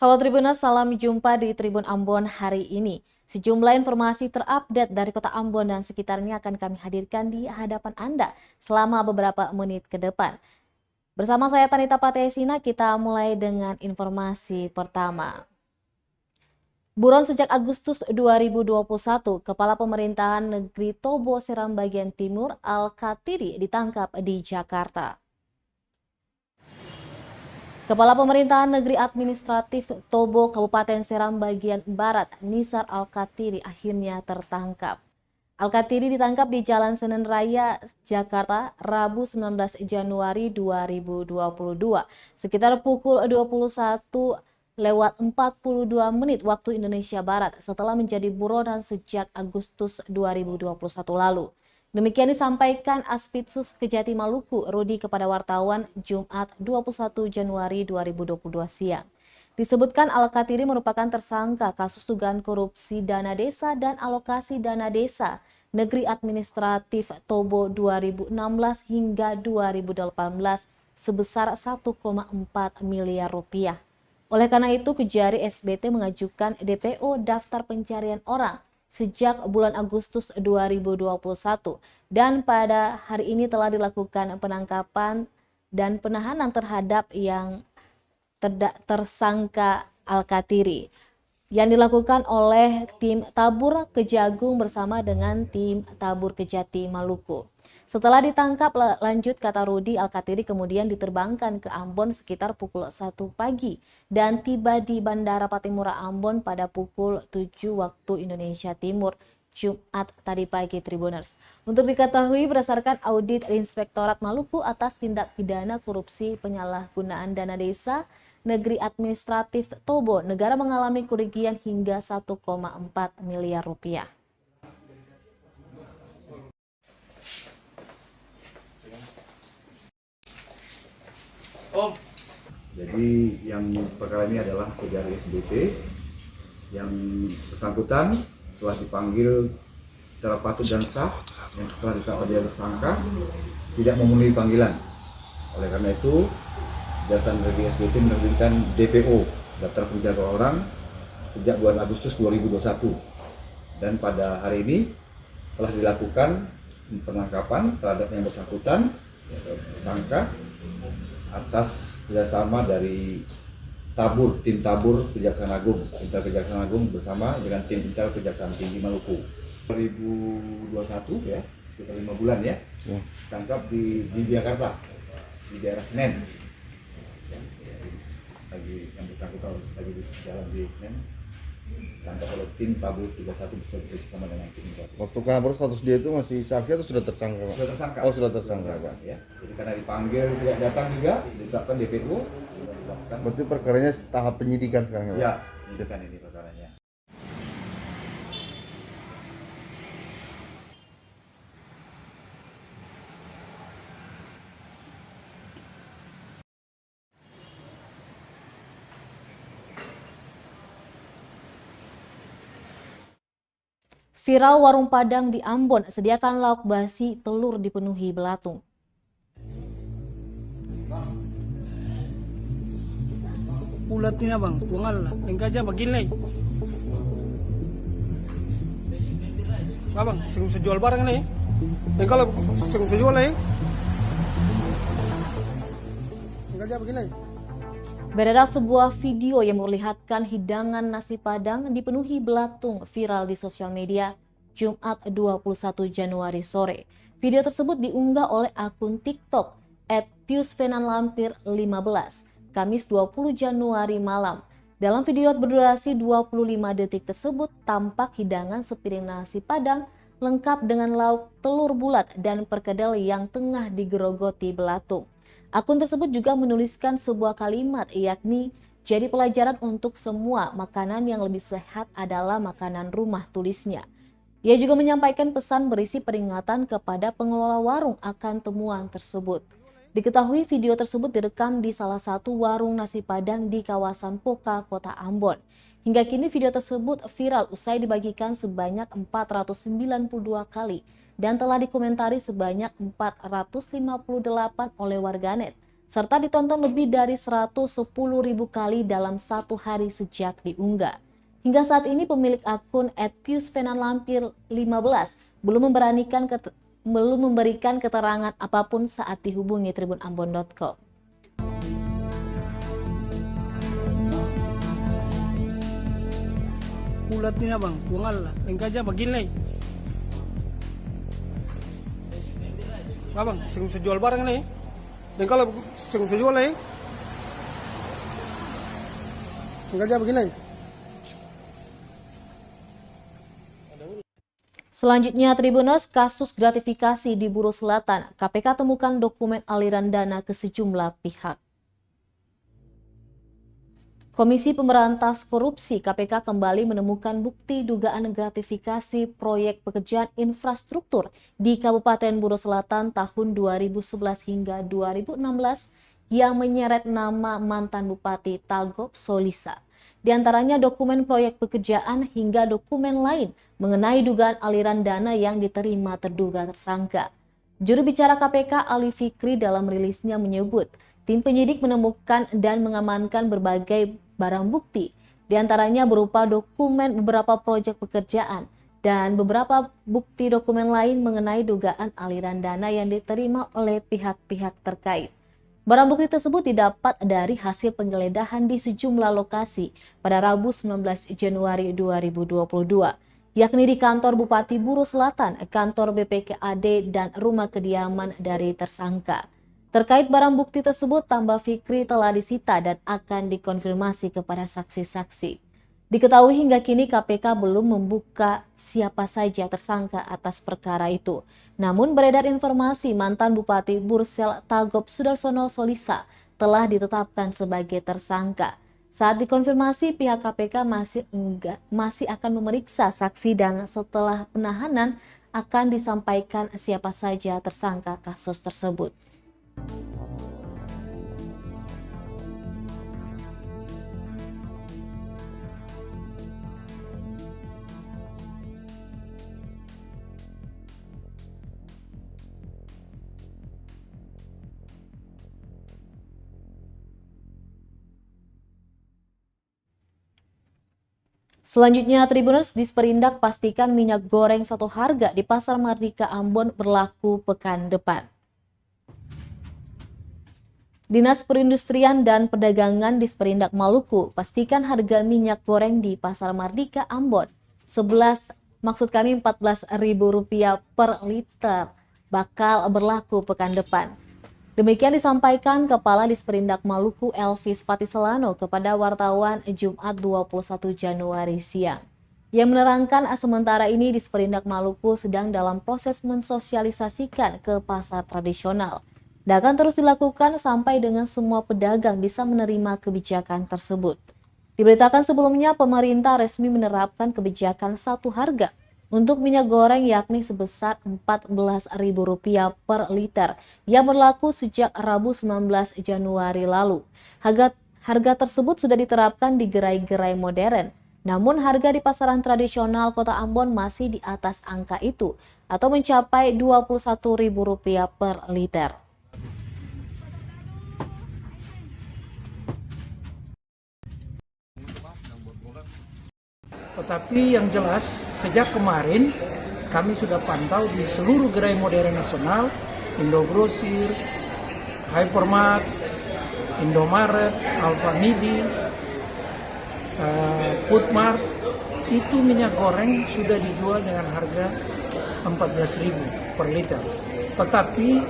Halo Tribuners, salam jumpa di Tribun Ambon hari ini. Sejumlah informasi terupdate dari kota Ambon dan sekitarnya akan kami hadirkan di hadapan Anda selama beberapa menit ke depan. Bersama saya Tanita Patesina, kita mulai dengan informasi pertama. Buron sejak Agustus 2021, Kepala Pemerintahan Negeri Tobo Seram bagian Timur Al-Katiri ditangkap di Jakarta. Kepala Pemerintahan Negeri Administratif Tobo Kabupaten Seram bagian Barat, Nisar Al-Katiri akhirnya tertangkap. Al-Katiri ditangkap di Jalan Senen Raya, Jakarta, Rabu 19 Januari 2022, sekitar pukul 21:42 waktu Indonesia Barat setelah menjadi buronan sejak Agustus 2021 lalu. Demikian disampaikan Aspitsus Kejati Maluku, Rudi kepada wartawan Jumat 21 Januari 2022 siang. Disebutkan Al-Katiri merupakan tersangka kasus dugaan korupsi dana desa dan alokasi dana desa Negeri Administratif Tobo 2016 hingga 2018 sebesar 1,4 miliar rupiah. Oleh karena itu, Kejari SBT mengajukan DPO daftar pencarian orang sejak bulan Agustus 2021 dan pada hari ini telah dilakukan penangkapan dan penahanan terhadap yang tersangka Al-Katiri yang dilakukan oleh tim Tabur Kejagung bersama dengan tim Tabur Kejati Maluku. Setelah ditangkap, lanjut kata Rudi, Al-Katiri kemudian diterbangkan ke Ambon sekitar pukul 1 pagi dan tiba di Bandara Patimura Ambon pada pukul 7 waktu Indonesia Timur, Jumat tadi pagi Tribuners. Untuk diketahui berdasarkan audit Inspektorat Maluku atas tindak pidana korupsi penyalahgunaan dana desa Negeri Administratif Tobo, negara mengalami kerugian hingga 1,4 miliar rupiah. Jadi yang perkara ini adalah Kejari SBT yang bersangkutan setelah dipanggil secara patut dan sah yang setelah ditetapkan dia tersangka tidak memenuhi panggilan. Oleh karena itu, Kejaksaan Negeri SBT menerbitkan DPO daftar pencarian orang sejak bulan Agustus 2021 dan pada hari ini telah dilakukan penangkapan terhadap yang bersangkutan tersangka atas kerjasama dari tim Tabur Kejaksaan Agung, Intel Kejaksaan Agung bersama dengan tim Intel Kejaksaan Tinggi Maluku. 2021 ya, sekitar 5 bulan ya, tangkap di Jakarta, di daerah Senen. Lagi yang bersangkutan lagi di jalan di Senen, tangkap oleh tim Tabur 31 bersama dengan tim Intel. Waktu kabur status dia itu masih saksi atau sudah tersangka? Sudah tersangka. Oh, sudah tersangka, Pak. Ya. Jadi karena dipanggil tidak datang juga, ditetapkan DPO. Berarti perkaranya tahap penyidikan sekarang ya, Pak? Ya, penyidikan ini perkaranya. Viral warung Padang di Ambon, sediakan lauk basi, telur dipenuhi belatung. Ulat ni abang, bungal lah. Engkau aja begini. Abang, sing sejual barang nih. Engkau lah sing sejual nih. Engkau aja begini. Beredar sebuah video yang memperlihatkan hidangan nasi Padang dipenuhi belatung viral di sosial media Jumat 21 Januari sore. Video tersebut diunggah oleh akun TikTok @piusvenanlampir15 Kamis 20 Januari malam. Dalam video berdurasi 25 detik tersebut tampak hidangan sepiring nasi Padang lengkap dengan lauk, telur bulat, dan perkedel yang tengah digerogoti belatung. Akun tersebut juga menuliskan sebuah kalimat yakni, jadi pelajaran untuk semua, makanan yang lebih sehat adalah makanan rumah, tulisnya. Ia juga menyampaikan pesan berisi peringatan kepada pengelola warung akan temuan tersebut. Diketahui video tersebut direkam di salah satu warung nasi Padang di kawasan Poka, Kota Ambon. Hingga kini video tersebut viral usai dibagikan sebanyak 492 kali dan telah dikomentari sebanyak 458 oleh warganet. serta ditonton lebih dari 110.000 kali dalam satu hari sejak diunggah. Hingga saat ini pemilik akun @piusvenanlampir 15 belum memberikan keterangan apapun saat dihubungi tribunambon.com. Ulat niya bang, kungal lah. Lengka aja begini. Abang, sering sejual barang nih. Dan kalau sering sejual nih, lengka aja begini. Selanjutnya, Tribuners, kasus gratifikasi di Buru Selatan. KPK temukan dokumen aliran dana ke sejumlah pihak. Komisi Pemberantas Korupsi KPK kembali menemukan bukti dugaan gratifikasi proyek pekerjaan infrastruktur di Kabupaten Buru Selatan tahun 2011 hingga 2016 yang menyeret nama mantan Bupati Tagop Solisa. Di antaranya dokumen proyek pekerjaan hingga dokumen lain mengenai dugaan aliran dana yang diterima terduga tersangka. Juru bicara KPK Ali Fikri dalam rilisnya menyebut, tim penyidik menemukan dan mengamankan berbagai barang bukti, di antaranya berupa dokumen beberapa proyek pekerjaan dan beberapa bukti dokumen lain mengenai dugaan aliran dana yang diterima oleh pihak-pihak terkait. Barang bukti tersebut didapat dari hasil penggeledahan di sejumlah lokasi pada Rabu 19 Januari 2022, yakni di kantor Bupati Buru Selatan, kantor BPKAD, dan rumah kediaman dari tersangka. Terkait barang bukti tersebut, tambah Fikri telah disita dan akan dikonfirmasi kepada saksi-saksi. Diketahui hingga kini KPK belum membuka siapa saja tersangka atas perkara itu. Namun beredar informasi mantan Bupati Bursel Tagop Sudarsono Solisa telah ditetapkan sebagai tersangka. Saat dikonfirmasi, pihak KPK masih akan memeriksa saksi dan setelah penahanan akan disampaikan siapa saja tersangka kasus tersebut. Selanjutnya, Tribuners, Disperindak pastikan minyak goreng satu harga di Pasar Mardika Ambon berlaku pekan depan. Dinas Perindustrian dan Perdagangan Disperindak Maluku pastikan harga minyak goreng di Pasar Mardika Ambon Rp14.000 per liter bakal berlaku pekan depan. Demikian disampaikan Kepala Disperindak Maluku Elvis Patiselano kepada wartawan Jumat 21 Januari siang. Ia menerangkan sementara ini Disperindak Maluku sedang dalam proses mensosialisasikan ke pasar tradisional. Dan akan terus dilakukan sampai dengan semua pedagang bisa menerima kebijakan tersebut. Diberitakan sebelumnya pemerintah resmi menerapkan kebijakan satu harga untuk minyak goreng yakni sebesar Rp14.000 per liter yang berlaku sejak Rabu 19 Januari lalu. Harga tersebut sudah diterapkan di gerai-gerai modern, namun harga di pasaran tradisional Kota Ambon masih di atas angka itu atau mencapai Rp21.000 per liter. Tetapi yang jelas sejak kemarin kami sudah pantau di seluruh gerai modern nasional, Indogrosir, Hypermart, Indomaret, Alfamidi, Foodmart, itu minyak goreng sudah dijual dengan harga Rp14.000 per liter. Tetapi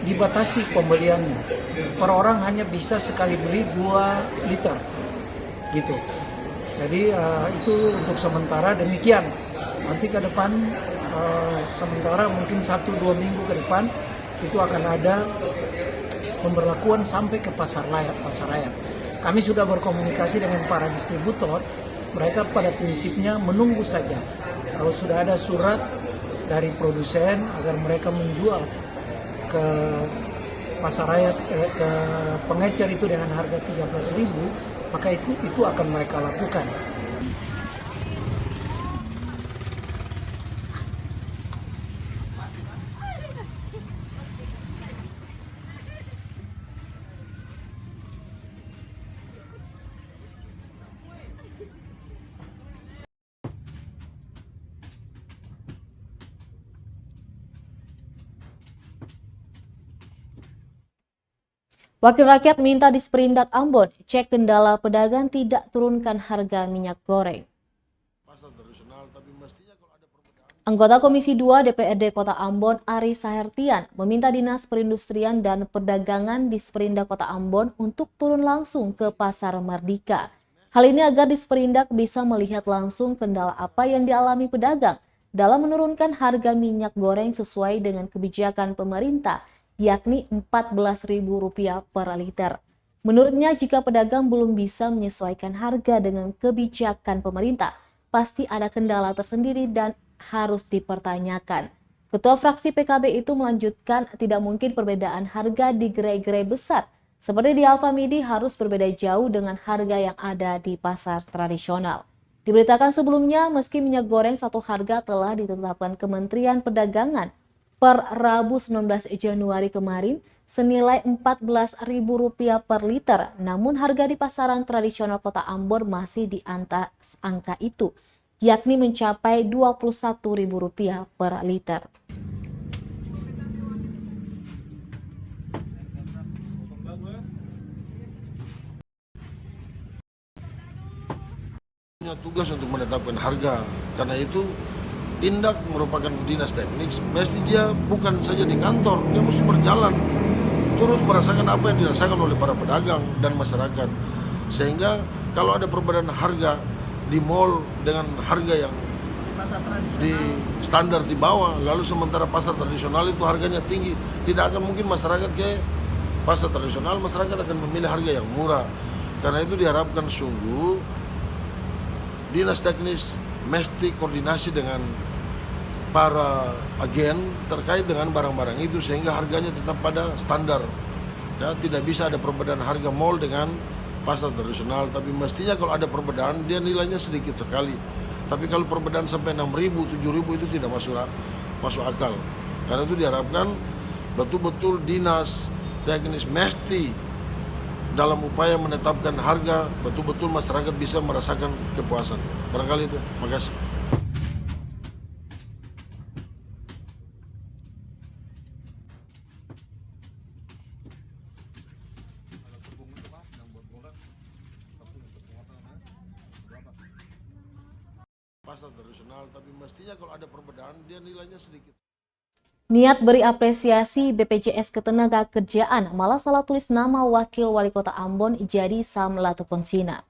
dibatasi pembeliannya. Per orang hanya bisa sekali beli 2 liter. Gitu. Jadi itu untuk sementara demikian. Nanti ke depan sementara mungkin 1-2 minggu ke depan itu akan ada pemberlakuan sampai ke pasar raya. Kami sudah berkomunikasi dengan para distributor, mereka pada prinsipnya menunggu saja. Kalau sudah ada surat dari produsen agar mereka menjual ke pasar raya ke pengecer itu dengan harga Rp13.000, maka itu akan mereka lakukan. Wakil rakyat minta Disperindak Ambon cek kendala pedagang tidak turunkan harga minyak goreng. Anggota Komisi 2 DPRD Kota Ambon, Ari Sahertian, meminta Dinas Perindustrian dan Perdagangan Disperindak Kota Ambon untuk turun langsung ke Pasar Mardika. Hal ini agar Disperindak bisa melihat langsung kendala apa yang dialami pedagang dalam menurunkan harga minyak goreng sesuai dengan kebijakan pemerintah, yakni Rp14.000 per liter. Menurutnya, jika pedagang belum bisa menyesuaikan harga dengan kebijakan pemerintah, pasti ada kendala tersendiri dan harus dipertanyakan. Ketua fraksi PKB itu melanjutkan tidak mungkin perbedaan harga di gerai-gerai besar seperti di Alfamidi harus berbeda jauh dengan harga yang ada di pasar tradisional. Diberitakan sebelumnya, meski minyak goreng satu harga telah ditetapkan Kementerian Perdagangan per Rabu 19 Januari kemarin senilai Rp14.000 per liter, namun harga di pasaran tradisional Kota Ambon masih di atas angka itu, yakni mencapai Rp21.000 per liter. Punya tugas untuk menetapkan harga, karena itu Indak merupakan dinas teknik, mesti dia bukan saja di kantor, dia mesti berjalan, turut merasakan apa yang dirasakan oleh para pedagang dan masyarakat. Sehingga kalau ada perbedaan harga di mall dengan harga yang di standar di bawah, lalu sementara pasar tradisional itu harganya tinggi, tidak akan mungkin masyarakat ke pasar tradisional, masyarakat akan memilih harga yang murah. Karena itu diharapkan sungguh dinas teknis mesti koordinasi dengan para agen terkait dengan barang-barang itu sehingga harganya tetap pada standar. Ya, tidak bisa ada perbedaan harga mall dengan pasar tradisional, tapi mestinya kalau ada perbedaan dia nilainya sedikit sekali. Tapi kalau perbedaan sampai 6.000, 7.000 itu tidak masuk akal. Karena itu diharapkan betul-betul dinas teknis mesti dalam upaya menetapkan harga, betul-betul masyarakat bisa merasakan kepuasan. Barangkali itu. Makasih. Pasar tradisional, tapi mestinya kalau ada perbedaan dia nilainya sedikit. Niat beri apresiasi BPJS Ketenagakerjaan malah salah tulis nama Wakil Wali Kota Ambon jadi Sam Latukonsina.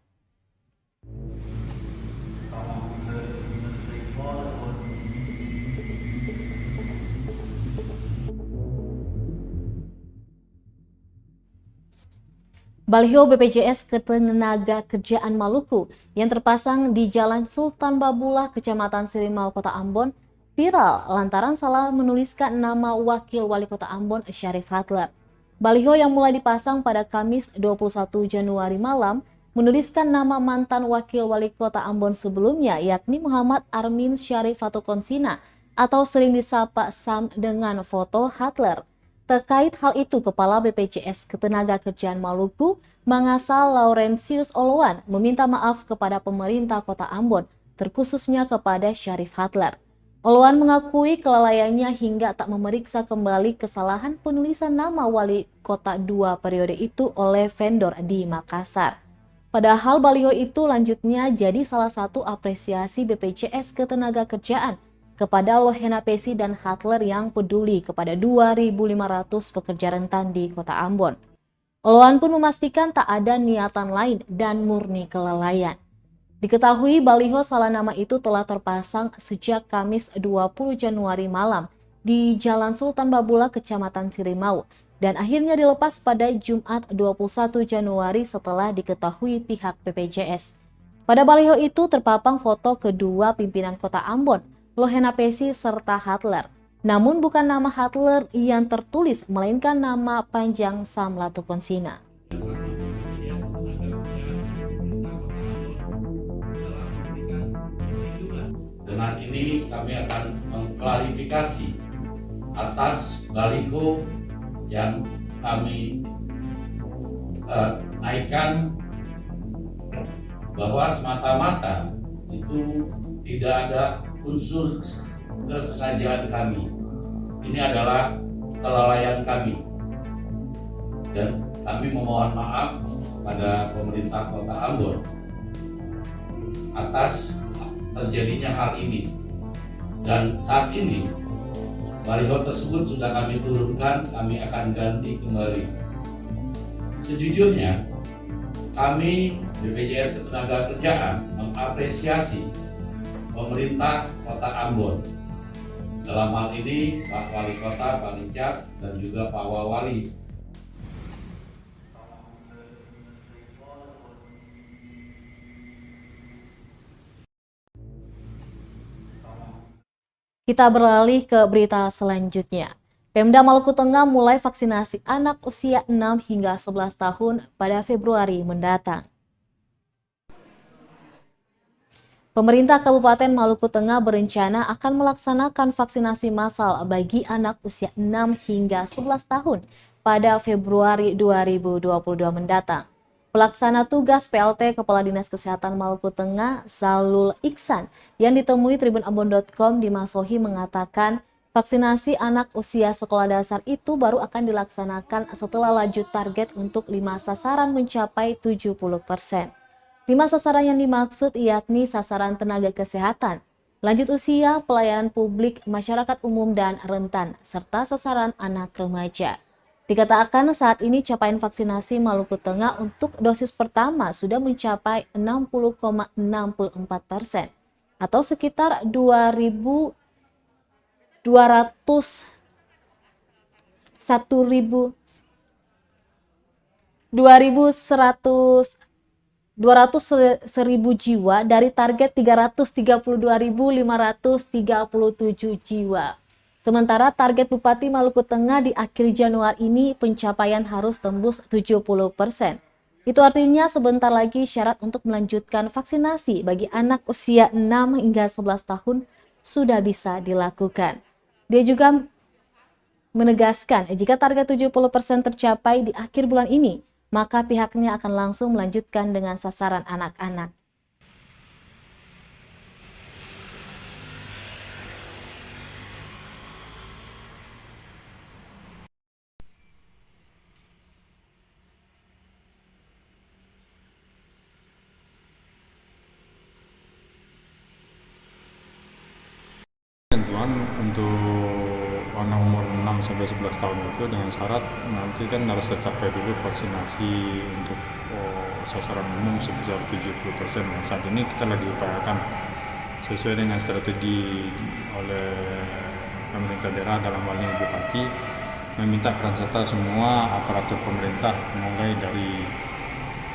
Baliho BPJS Ketenagakerjaan Maluku yang terpasang di Jalan Sultan Babulah, Kecamatan Sirimau, Kota Ambon, viral lantaran salah menuliskan nama Wakil Wali Kota Ambon, Syarif Hatler. Baliho yang mulai dipasang pada Kamis 21 Januari malam menuliskan nama mantan Wakil Wali Kota Ambon sebelumnya, yakni Muhammad Armin Syarif Latukonsina atau sering disapa Sam dengan foto Hatler. Terkait hal itu, Kepala BPJS Ketenagakerjaan Maluku, Mangasa Laurentius Oloan, meminta maaf kepada pemerintah Kota Ambon, terkhususnya kepada Syarif Hatler. Oloan mengakui kelalaiannya hingga tak memeriksa kembali kesalahan penulisan nama Wali Kota 2 periode itu oleh vendor di Makassar. Padahal baliho itu lanjutnya jadi salah satu apresiasi BPJS Ketenagakerjaan kepada Lohena Pesi dan Hatler yang peduli kepada 2.500 pekerja rentan di Kota Ambon. Oloan pun memastikan tak ada niatan lain dan murni kelalaian. Diketahui baliho salah nama itu telah terpasang sejak Kamis 20 Januari malam di Jalan Sultan Babulah, Kecamatan Sirimau, dan akhirnya dilepas pada Jumat 21 Januari setelah diketahui pihak BPJS. Pada baliho itu terpapang foto kedua pimpinan Kota Ambon, Lohena Pesi serta Hatler. Namun bukan nama Hatler yang tertulis, melainkan nama panjang Sam Latukonsina. Dengan ini kami akan mengklarifikasi atas baliho yang kami naikkan bahwa semata-mata itu tidak ada unsur kesengajaan kami. Ini adalah kelalaian kami. Dan kami memohon maaf pada pemerintah Kota Ambon atas terjadinya hal ini. Dan saat ini baliho tersebut sudah kami turunkan, kami akan ganti kembali. Sejujurnya, kami BPJS Ketenagakerjaan mengapresiasi pemerintah Kota Ambon. Dalam hal ini Pak Wali Kota, Pak Licak, dan juga Pak Wawali. Kita beralih ke berita selanjutnya. Pemda Maluku Tengah mulai vaksinasi anak usia 6 hingga 11 tahun pada Februari mendatang. Pemerintah Kabupaten Maluku Tengah berencana akan melaksanakan vaksinasi massal bagi anak usia 6 hingga 11 tahun pada Februari 2022 mendatang. Pelaksana tugas PLT Kepala Dinas Kesehatan Maluku Tengah, Zalul Iksan, yang ditemui tribunambon.com di Masohi mengatakan vaksinasi anak usia sekolah dasar itu baru akan dilaksanakan setelah laju target untuk 5 sasaran mencapai 70%. 5 sasaran yang dimaksud yakni sasaran tenaga kesehatan, lanjut usia, pelayanan publik, masyarakat umum dan rentan, serta sasaran anak remaja. Dikatakan saat ini capaian vaksinasi Maluku Tengah untuk dosis pertama sudah mencapai 60,64% atau sekitar 200.100 jiwa dari target 332.537 jiwa. Sementara target Bupati Maluku Tengah di akhir Januari ini pencapaian harus tembus 70%. Itu artinya sebentar lagi syarat untuk melanjutkan vaksinasi bagi anak usia 6 hingga 11 tahun sudah bisa dilakukan. Dia juga menegaskan jika target 70% tercapai di akhir bulan ini, maka pihaknya akan langsung melanjutkan dengan sasaran anak-anak. Tentuan untuk anak umur 6 sampai 11 tahun itu dengan syarat nanti kan harus tercapai dulu vaksinasi untuk sasaran umum sebesar 70%. Nah, saat ini kita lagi upayakan sesuai dengan strategi oleh pemerintah daerah dalam hal ini Bupati meminta peran serta semua aparatur pemerintah mulai dari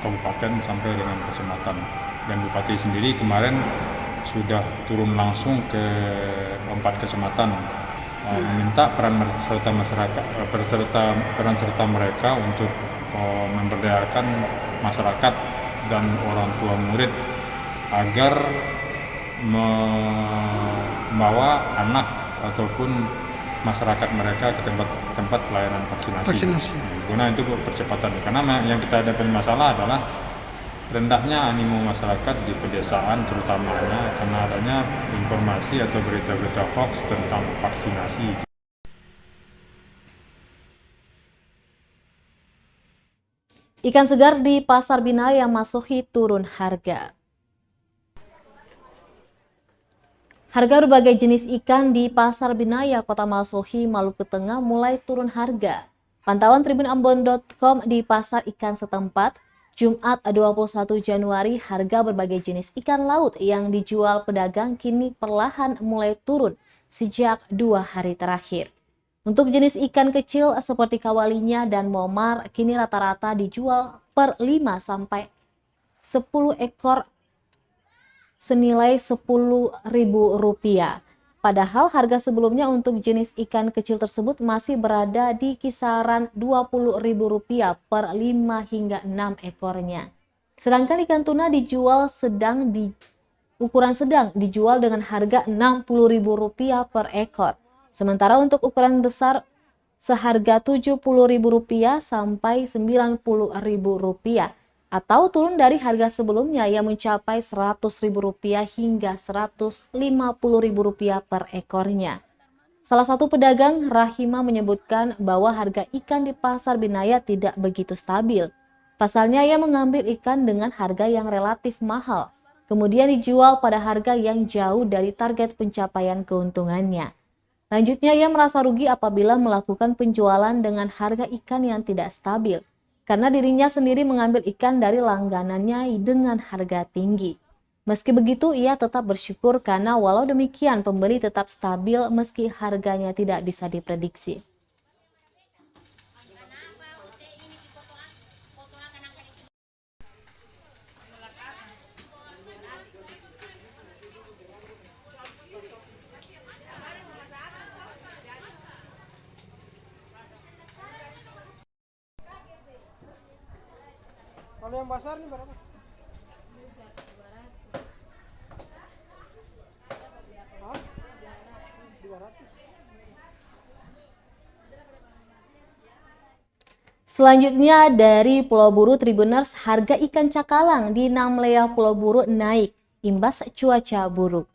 kabupaten sampai dengan kecamatan. Dan Bupati sendiri kemarin sudah turun langsung ke 4 kecamatan meminta peran serta masyarakat peran serta mereka untuk memberdayakan masyarakat dan orang tua murid agar membawa anak ataupun masyarakat mereka ke tempat pelayanan vaksinasi. Guna itu percepatan, karena yang kita hadapi masalah adalah rendahnya animo masyarakat di pedesaan terutamanya karena adanya informasi atau berita-berita hoax tentang vaksinasi. Ikan segar di Pasar Binaya Masohi turun harga. Harga berbagai jenis ikan di Pasar Binaya Kota Masohi, Maluku Tengah mulai turun harga. Pantauan tribunambon.com di pasar ikan setempat, Jumat 21 Januari, harga berbagai jenis ikan laut yang dijual pedagang kini perlahan mulai turun sejak 2 hari terakhir. Untuk jenis ikan kecil seperti kawalinya dan momar kini rata-rata dijual per 5 sampai 10 ekor senilai Rp10.000. Padahal harga sebelumnya untuk jenis ikan kecil tersebut masih berada di kisaran Rp20.000 per 5 hingga 6 ekornya. Sedangkan ikan tuna dijual ukuran sedang dijual dengan harga Rp60.000 per ekor. Sementara untuk ukuran besar seharga Rp70.000 sampai Rp90.000 atau turun dari harga sebelumnya yang mencapai Rp100.000 hingga Rp150.000 per ekornya. Salah satu pedagang, Rahima, menyebutkan bahwa harga ikan di Pasar Binaya tidak begitu stabil. Pasalnya ia mengambil ikan dengan harga yang relatif mahal, kemudian dijual pada harga yang jauh dari target pencapaian keuntungannya. Lanjutnya, ia merasa rugi apabila melakukan penjualan dengan harga ikan yang tidak stabil, karena dirinya sendiri mengambil ikan dari langganannya dengan harga tinggi. Meski begitu, ia tetap bersyukur karena walau demikian pembeli tetap stabil meski harganya tidak bisa diprediksi. Kalau yang besar nih berapa? Selanjutnya dari Pulau Buru Tribuners, harga ikan cakalang di Namlea Pulau Buru naik imbas cuaca buruk.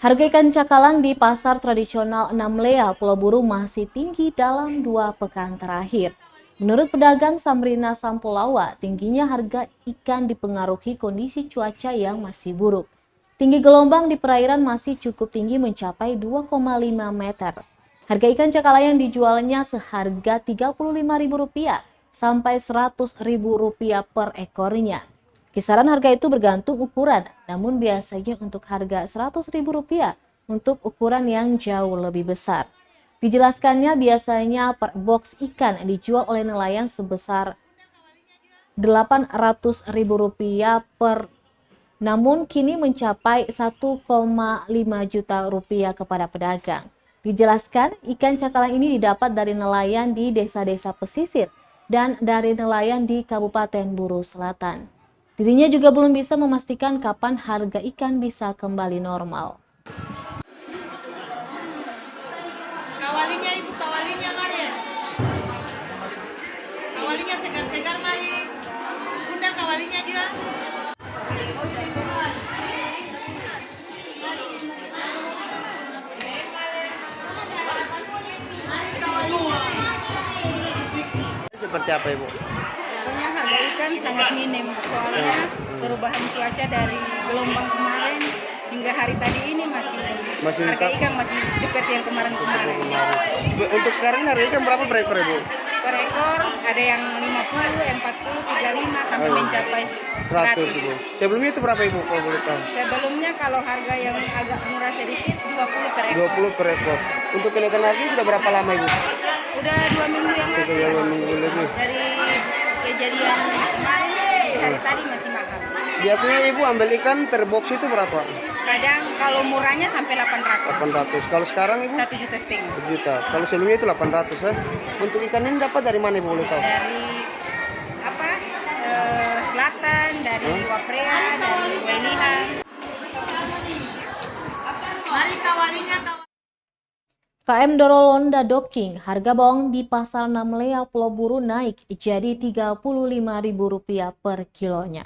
Harga ikan cakalang di pasar tradisional Namlea Pulau Buru masih tinggi dalam 2 pekan terakhir. Menurut pedagang Samrina Sampulawa, tingginya harga ikan dipengaruhi kondisi cuaca yang masih buruk. Tinggi gelombang di perairan masih cukup tinggi mencapai 2,5 meter. Harga ikan cakalang yang dijualnya seharga Rp35.000 sampai Rp100.000 per ekornya. Kisaran harga itu bergantung ukuran, namun biasanya untuk harga Rp100.000 untuk ukuran yang jauh lebih besar. Dijelaskannya biasanya per box ikan dijual oleh nelayan sebesar Rp800.000 per, namun kini mencapai Rp1,5 juta kepada pedagang. Dijelaskan, ikan cakalang ini didapat dari nelayan di desa-desa pesisir dan dari nelayan di Kabupaten Buru Selatan. Dirinya juga belum bisa memastikan kapan harga ikan bisa kembali normal. Kawalinya ibu, kawalinya mari. Kawalinya segar-segar mari. Bunda kawalinya juga. Seperti apa Ibu? Soalnya harga ikan sangat minim. Soalnya perubahan cuaca dari gelombang kemarin hingga hari tadi ini masih harga ikan masih seperti yang kemarin-kemarin. Untuk sekarang harga ikan berapa per ekor Ibu? Per ekor ada yang 50, 40, 35 sampai mencapai 100 Ibu. Sebelumnya itu berapa Ibu kalau boleh tahu? Sebelumnya kalau harga yang agak murah sedikit 20 per ekor. 20 per ekor. Untuk kenaikan harga sudah berapa lama Ibu? Udah 2 minggu yang lalu. Sudah 2 minggu lebih. Dari kejadian kemarin hari tadi masih mahal. Biasanya Ibu ambil ikan per box itu berapa? Kadang kalau murahnya sampai 800. 800. Kalau sekarang Ibu? 1,5 juta. 1 juta. Kalau sebelumnya itu 800 ya. Untuk ikan ini dapat dari mana Ibu boleh tahu? Dari selatan, dari Waprea, dari Welihan. Mari kawalinya KM Dorolonda Docking, harga bawang di Pasar Namlea Pulau Buru naik jadi Rp35.000 per kilonya.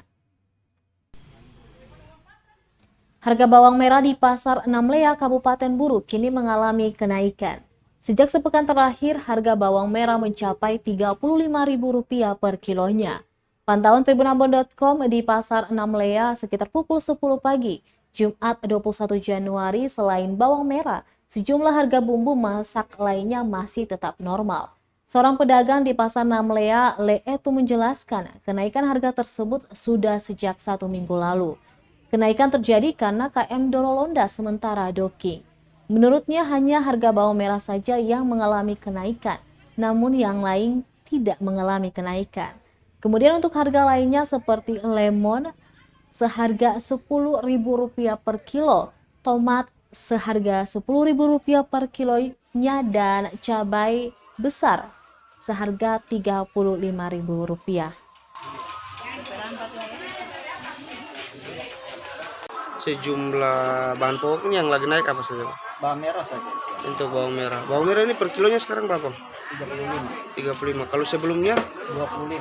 Harga bawang merah di Pasar Namlea Kabupaten Buru kini mengalami kenaikan. Sejak sepekan terakhir, harga bawang merah mencapai Rp35.000 per kilonya. Pantauan tribunambon.com di Pasar Namlea sekitar pukul 10 pagi, Jumat 21 Januari, selain bawang merah, sejumlah harga bumbu masak lainnya masih tetap normal. Seorang pedagang di Pasar Namlea, Leetu, menjelaskan kenaikan harga tersebut sudah sejak 1 minggu lalu. Kenaikan terjadi karena KM Dorolonda sementara docking. Menurutnya hanya harga bawang merah saja yang mengalami kenaikan, namun yang lain tidak mengalami kenaikan. Kemudian untuk harga lainnya seperti lemon seharga Rp10.000 per kilo, tomat seharga Rp10.000 per kilonya, dan cabai besar seharga Rp35.000. Sejumlah bahan pokoknya yang lagi naik apa saja? Bawang merah saja. Untuk bawang merah. Bawang merah ini per kilonya sekarang berapa? 35. Kalau sebelumnya? 25.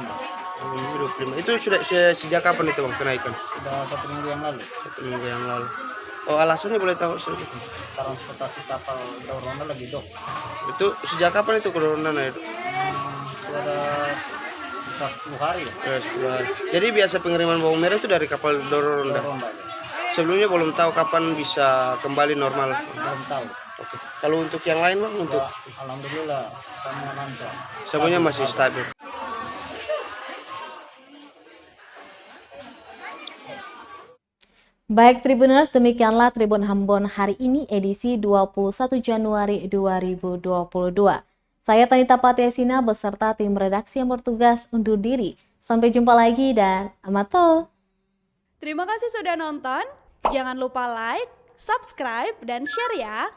25. Itu sudah sejak kapan itu Bang kenaikan? Sudah 1 minggu yang lalu. 1 minggu yang lalu. Oh, alasannya boleh tahu? Transportasi kapal Dorona lagi dok. Itu sejak kapan itu corona itu? Sudah sekitar 10 hari ya. Ya, 10 hari. Jadi biasa pengiriman bawang merah itu dari kapal Doronda. Dorona ya. Sebelumnya belum tahu kapan bisa kembali normal. Belum tahu. Oke. Kalau untuk yang lain bang, untuk Ya, alhamdulillah semua lancar. semuanya masih stabil. Baik Tribuners, demikianlah Tribun Ambon hari ini edisi 21 Januari 2022. Saya Tanita Patiasina beserta tim redaksi yang bertugas undur diri. Sampai jumpa lagi dan amato. Terima kasih sudah nonton. Jangan lupa like, subscribe, dan share ya.